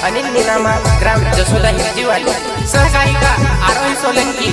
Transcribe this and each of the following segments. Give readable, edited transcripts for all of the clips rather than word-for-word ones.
अनिल नीनामा ग्राम जसोदा हिरजीवाली सहगायिका आरोही सोलंकी।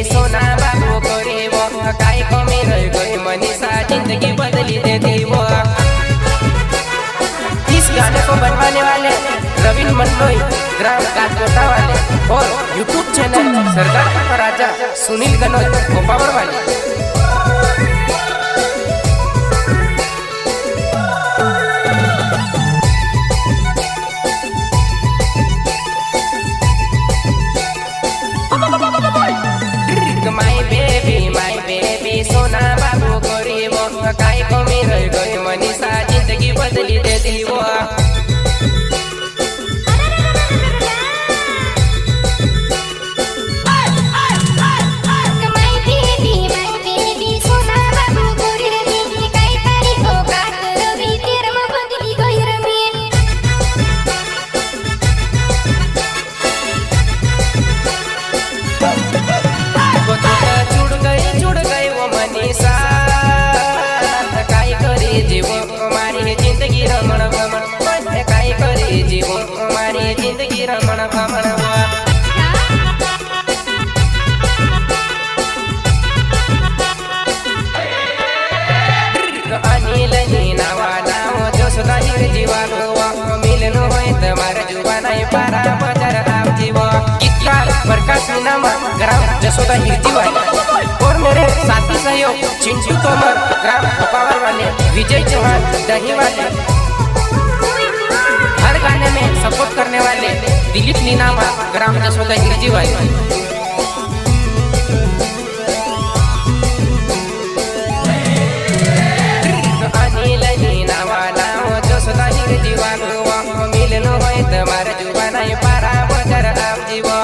सोना बाबू करे वो काय कमी रह गई मनीषा जिंदगी बदली देती वो। इस गाने को बनवाने वाले रविन मंडोई ग्राम काटकोटा वाले और यूट्यूब चैनल सरदार का राजा सुनील गनोई गोपावर वाले। माय बेबी सोना बाबू करे वो काय कमी रह गई मनीषा जिंदगी बदली देती वो। रमण भमण अनिल नीनावा नाव जसोदा हिरजीवा मिलन होय तमार जुवा नाही पारा बजार आवजीवा। गीतकार प्रकाश नीनामा ग्राम जसोदा हिरजीवा और मेरे साथी सहयोग चिंटू तोमर ग्राम गोपावर वाले विजय चौहान दही वाले। हर गाने में सपोर्ट करने वाले दिलीप नीनामा ग्राम जसोदा हिरजीवाली। अनिल नीनामा नाव जसोदा हिरजीवाली मिलन होय तमार जुवा नाही पारा बजार आवजीवा।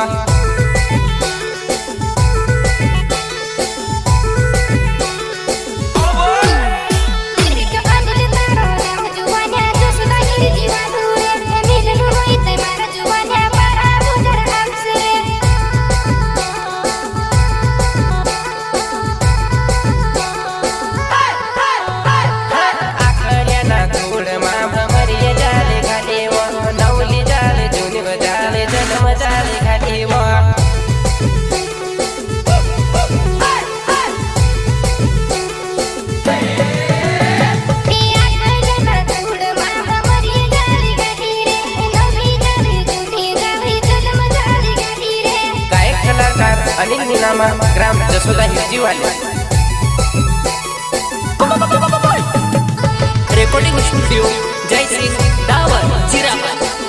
अनिल नीनामा ग्राम जसोदा हिरजीवाली। रेकॉर्डिंग स्टूडियो जय सिंह दावर जिराबाद।